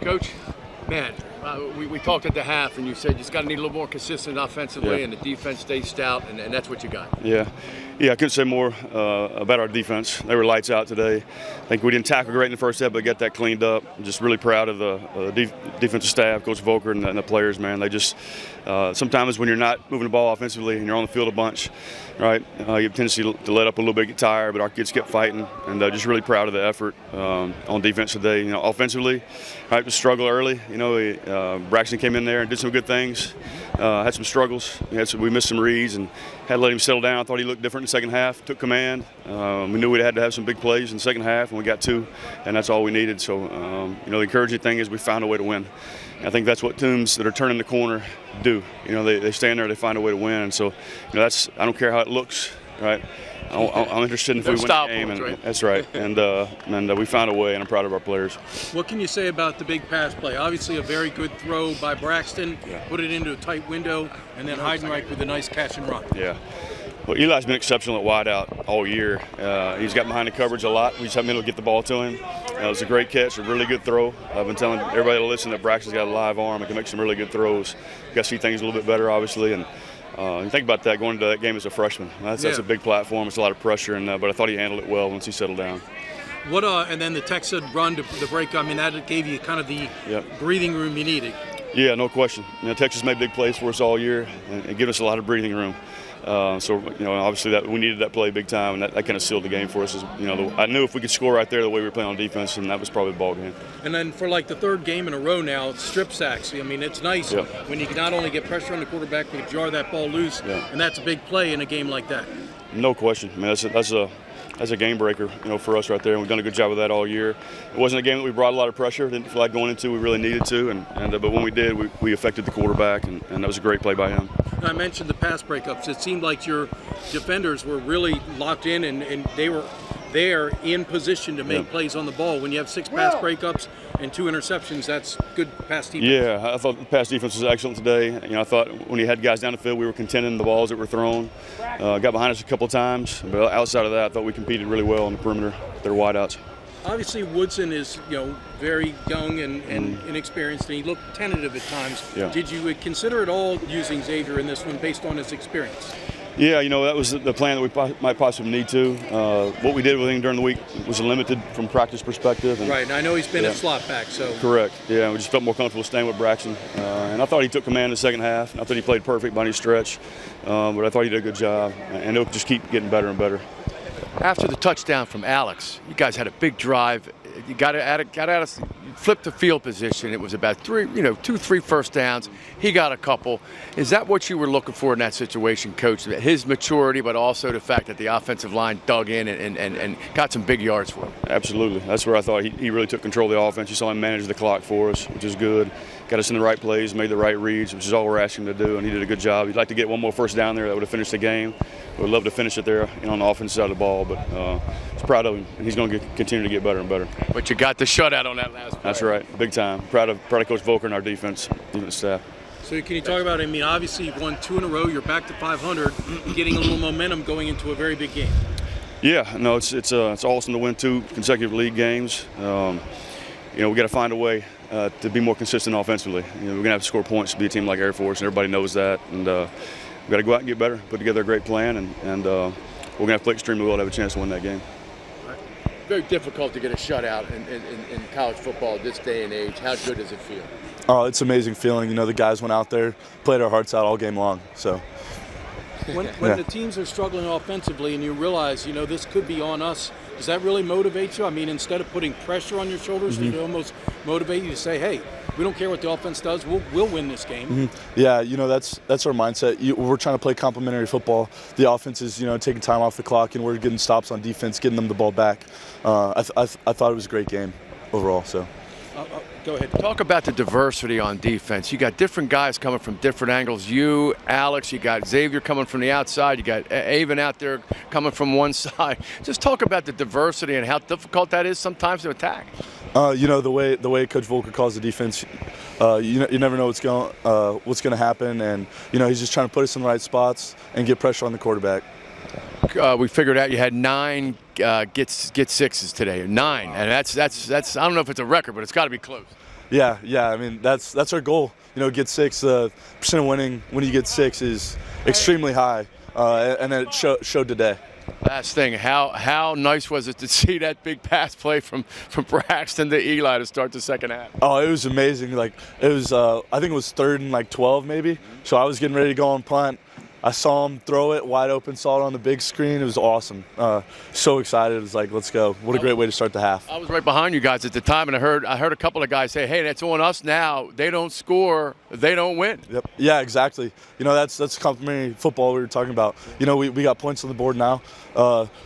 Coach, man, we talked at the half, and you said you just got to need a little more consistent offensively, and the defense stays stout, and that's what you got. Yeah, I couldn't say more about our defense. They were lights out today. I think we didn't tackle great in the first half, but got that cleaned up. I'm just really proud of the defensive staff, Coach Volker, and the players, man. They just sometimes when you're not moving the ball offensively and you're on the field a bunch, right, you have a tendency to let up a little bit, get tired, but our kids kept fighting, and just really proud of the effort on defense today. Offensively, right, we struggled early. Braxton came in there and did some good things. Had some struggles. We missed some reads and had to let him settle down. I thought he looked different in the second half, took command. We knew we had to have some big plays in the second half, and we got two, and that's all we needed. So, the encouraging thing is we found a way to win. And I think that's what teams that are turning the corner do. They stand there, they find a way to win. And so, I don't care how it looks, right? I'm interested in if we win the game, and that's right. And we found a way, and I'm proud of our players. What can you say about the big pass play? Obviously, a very good throw by Braxton, put it into a tight window, and then Heidenreich with a nice catch and run. Yeah. Well, Eli's been exceptional at wideout all year. He's got behind the coverage a lot. We just haven't been able to get the ball to him. It was a great catch, a really good throw. I've been telling everybody to listen that Braxton's got a live arm and can make some really good throws. You got to see things a little bit better, obviously, and think about that going into that game as a freshman. That's a big platform. It's a lot of pressure, but I thought he handled it well once he settled down. And then the Texas run to the break. I mean, that gave you kind of the breathing room you needed. Yeah, no question. Texas made big plays for us all year and gave us a lot of breathing room. Obviously that we needed that play big time, and that kind of sealed the game for us. I knew if we could score right there the way we were playing on defense, and that was probably the ball game. And then for like the third game in a row now, it's strip sacks. I mean, it's nice when you can not only get pressure on the quarterback, but jar that ball loose, and that's a big play in a game like that. No question. I mean, that's a game breaker, for us right there, and we've done a good job of that all year. It wasn't a game that we brought a lot of pressure. Didn't feel like going into. We really needed to, but when we did, we affected the quarterback, and that was a great play by him. I mentioned the pass breakups. It seemed like your defenders were really locked in, and they were there in position to make plays on the ball. When you have 6 pass breakups and 2 interceptions, that's good pass defense. Yeah, I thought the pass defense was excellent today. I thought when you had guys down the field, we were contending the balls that were thrown. Got behind us a couple of times, but outside of that, I thought we competed really well on the perimeter. Their wideouts. Obviously, Woodson is very young and inexperienced, and he looked tentative at times. Yeah. Did you consider at all using Xavier in this one based on his experience? Yeah, that was the plan that we might possibly need to. What we did with him during the week was limited from practice perspective. Right, and I know he's been at slot back, so. Correct, yeah, we just felt more comfortable staying with Braxton. And I thought he took command in the second half. I thought he played perfect by any stretch, but I thought he did a good job, and it'll just keep getting better and better. After the touchdown from Alex, you guys had a big drive. You got us, flipped the field position. It was about 2-3 first downs. He got a couple. Is that what you were looking for in that situation, Coach? His maturity, but also the fact that the offensive line dug in and got some big yards for him. Absolutely. That's where I thought he really took control of the offense. You saw him manage the clock for us, which is good. Got us in the right plays, made the right reads, which is all we're asking him to do, and he did a good job. He'd like to get one more first down there. That would have finished the game. We'd love to finish it there on the offensive side of the ball, but I was proud of him, and he's going to continue to get better and better. But you got the shutout on that last play. That's right, big time. Proud of Coach Volker and our defense staff. So can you talk about, obviously you've won 2 in a row. You're back to 500, getting a little momentum going into a very big game. Yeah, no, it's awesome to win 2 consecutive league games. We got to find a way to be more consistent offensively. We're going to have to score points to be a team like Air Force, and everybody knows that. And we've got to go out and get better, put together a great plan, and we're going to have to play extremely well to have a chance to win that game. Very difficult to get a shutout in college football at this day and age. How good does it feel? Oh, it's an amazing feeling. The guys went out there, played our hearts out all game long. So. When the teams are struggling offensively and you realize, this could be on us, does that really motivate you? Instead of putting pressure on your shoulders, does it almost motivate you to say, hey, we don't care what the offense does, we'll win this game? Yeah, that's our mindset. We're trying to play complementary football. The offense is, taking time off the clock, and we're getting stops on defense, getting them the ball back. I thought it was a great game overall. So. Go ahead. Talk about the diversity on defense. You got different guys coming from different angles. You, Alex, you got Xavier coming from the outside. You got Avon out there coming from one side. Just talk about the diversity and how difficult that is sometimes to attack. The way Coach Volker calls the defense, you never know what's going to happen, and he's just trying to put us in the right spots and get pressure on the quarterback. We figured out you had 9 get sixes today. 9, and that's I don't know if it's a record, but it's got to be close. Yeah. I mean, that's our goal. Get 6. The percent of winning when you get 6 is extremely high, and it showed today. Last thing, how nice was it to see that big pass play from Braxton to Eli to start the second half? Oh, it was amazing. Like, it was, I think it was 3rd and 12 maybe. So I was getting ready to go on punt. I saw him throw it wide open, saw it on the big screen. It was awesome. So excited. It was like, let's go. What a great way to start the half. I was right behind you guys at the time, and I heard a couple of guys say, hey, that's on us now. They don't score, they don't win. Yep. Yeah, exactly. That's complimentary football we were talking about. We got points on the board now.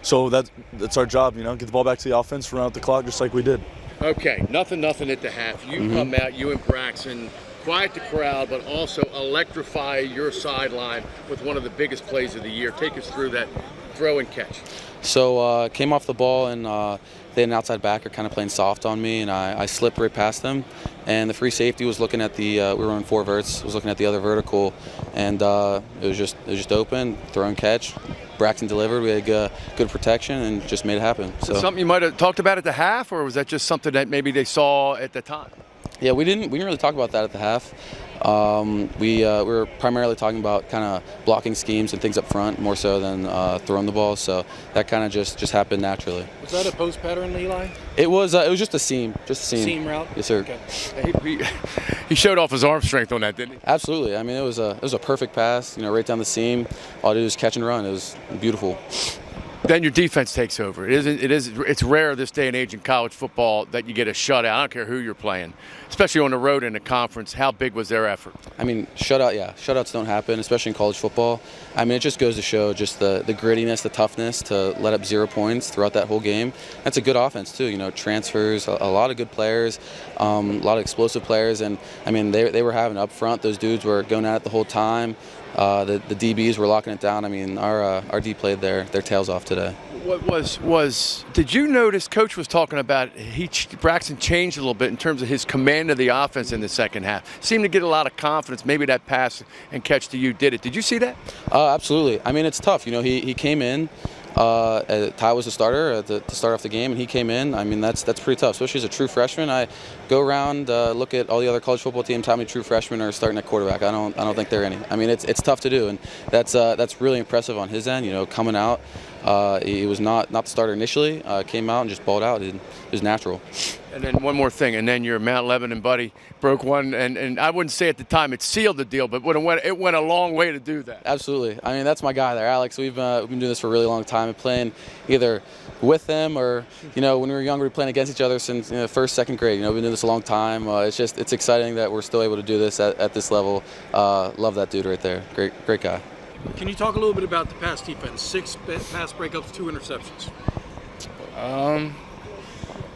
So that's our job, get the ball back to the offense, run out the clock just like we did. Okay, nothing at the half. You come out, you and Braxton, quiet the crowd, but also electrify your sideline with one of the biggest plays of the year. Take us through that throw and catch. So came off the ball, and they had an outside backer kind of playing soft on me, and I slipped right past them. And the free safety was looking at the we were on 4 verts, was looking at the other vertical, and it was just open, throw and catch. Braxton delivered. We had good protection and just made it happen. So something you might have talked about at the half, or was that just something that maybe they saw at the time? Yeah, we didn't really talk about that at the half. We were primarily talking about kind of blocking schemes and things up front more so than throwing the ball. So that kind of just happened naturally. Was that a post pattern, Eli? It was just a seam, Seam route. Yes, sir. Okay. He showed off his arm strength on that, didn't he? Absolutely. I mean, it was a perfect pass. Right down the seam. All I did was catch and run. It was beautiful. Then your defense takes over. It's rare this day and age in college football that you get a shutout. I don't care who you're playing, especially on the road in a conference. How big was their effort? I mean, shutouts don't happen, especially in college football. I mean, it just goes to show just the grittiness, the toughness to let up 0 points throughout that whole game. That's a good offense too. Transfers, a lot of good players, a lot of explosive players, and I mean, they were having up front. Those dudes were going at it the whole time. The DBs were locking it down. I mean, our D played their tails off today. What was did you notice Coach was talking about Braxton changed a little bit in terms of his command of the offense in the second half? Seemed to get a lot of confidence. Maybe that pass and catch to you did it. Did you see that? Absolutely. I mean, it's tough. He came in. Ty was the starter to start off the game, and he came in. I mean, that's pretty tough, especially as a true freshman. I go around, look at all the other college football teams. How many true freshmen are starting at quarterback? I don't think there are any. I mean, it's tough to do, and that's really impressive on his end. Coming out, he was not the starter initially. Came out and just balled out. It was natural. And then one more thing, and then your Mount Lebanon buddy broke one, and I wouldn't say at the time it sealed the deal, but it went a long way to do that. Absolutely. I mean, that's my guy there, Alex. We've been doing this for a really long time and playing either with him or, when we were younger, we were playing against each other since first, second grade. We've been doing this a long time. It's exciting that we're still able to do this at this level. Love that dude right there. Great guy. Can you talk a little bit about the pass defense? 6 pass breakups, 2 interceptions.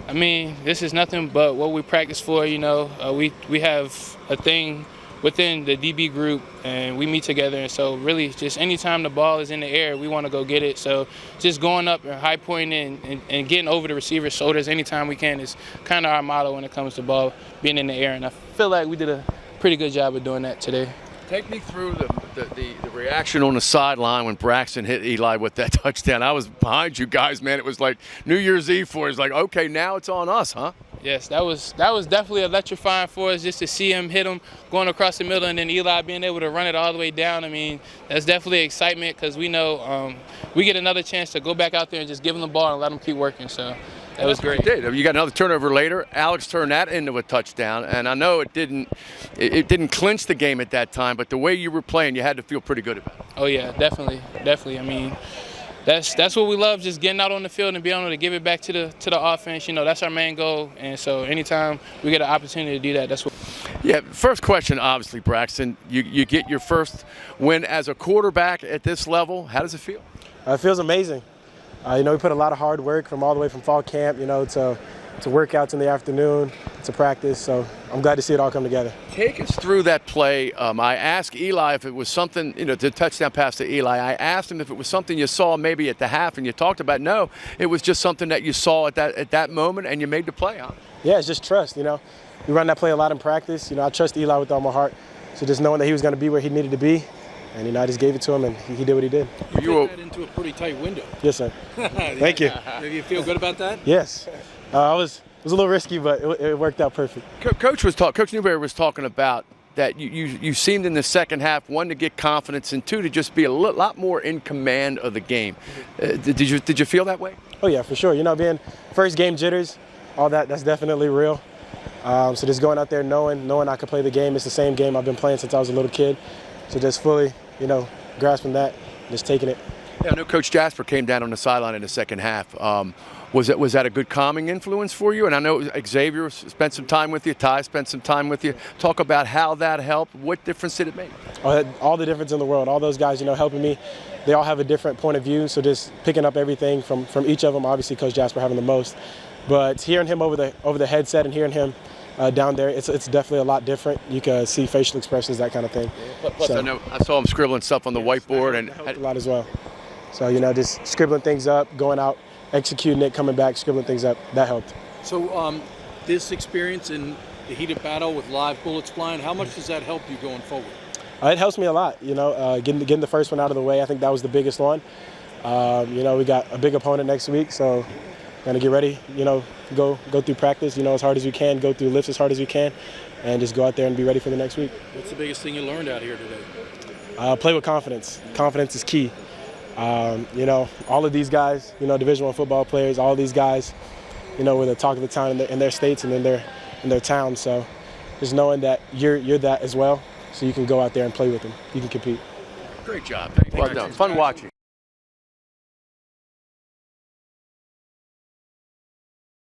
I mean, this is nothing but what we practice for. We have a thing within the DB group, and we meet together. And so really just anytime the ball is in the air, we want to go get it. So just going up and high pointing and getting over the receiver's shoulders anytime we can is kind of our motto when it comes to ball being in the air. And I feel like we did a pretty good job of doing that today. Take me through the reaction on the sideline when Braxton hit Eli with that touchdown. I was behind you guys, man. It was like New Year's Eve for us. It's like, okay, now it's on us, huh? Yes, that was definitely electrifying for us just to see him hit him going across the middle and then Eli being able to run it all the way down. I mean, that's definitely excitement because we know we get another chance to go back out there and just give him the ball and let him keep working. So that was great. You did. You got another turnover later. Alex turned that into a touchdown, and I know it didn't clinch the game at that time, but the way you were playing, you had to feel pretty good about it. Oh yeah, definitely. I mean, that's what we love, just getting out on the field and being able to give it back to the offense. That's our main goal, and so anytime we get an opportunity to do that, that's what. Yeah, first question, obviously, Braxton. You get your first win as a quarterback at this level. How does it feel? It feels amazing. We put a lot of hard work from all the way from fall camp, to workouts in the afternoon, to practice. So I'm glad to see it all come together. Take us through that play. I asked Eli if it was something, the touchdown pass to Eli. I asked him if it was something you saw maybe at the half, and you talked about no, it was just something that you saw at that moment, and you made the play, huh? Yeah, it's just trust. We run that play a lot in practice. I trust Eli with all my heart. So just knowing that he was going to be where he needed to be. And I just gave it to him, and he did what he did. You fit that into a pretty tight window. Yes, sir. Thank you. Do you feel good about that? Yes. I was was a little risky, but it worked out perfect. Coach Newberry was talking about that you seemed in the second half, one, to get confidence, and two, to just be a lot more in command of the game. Did you feel that way? Oh yeah, for sure. You know, being first game jitters, all that's definitely real. So just going out there knowing I could play the game. It's the same game I've been playing since I was a little kid. So just fully, grasping that, just taking it. Yeah, I know Coach Jasper came down on the sideline in the second half. Was that a good calming influence for you? And I know Xavier spent some time with you, Ty spent some time with you. Talk about how that helped. What difference did it make? All the difference in the world. All those guys, helping me. They all have a different point of view. So just picking up everything from each of them. Obviously, Coach Jasper having the most, but hearing him over the headset and hearing him down there, it's definitely a lot different. You can see facial expressions, that kind of thing. Plus, I know I saw him scribbling stuff on the whiteboard, and that helped a lot as well. So just scribbling things up, going out, executing it, coming back, scribbling things up, that helped. So this experience in the heated battle with live bullets flying, how much does that help you going forward? It helps me a lot. Getting the first one out of the way, I think that was the biggest one. We got a big opponent next week, so gonna get ready. Go through practice. As hard as we can. Go through lifts as hard as we can, and just go out there and be ready for the next week. What's the biggest thing you learned out here today? Play with confidence. Confidence is key. All of these guys, Division I football players, all of these guys, were the talk of the town in their states and in their towns. So just knowing that you're that as well, so you can go out there and play with them. You can compete. Great job. Thank you. Well done. Fun watching.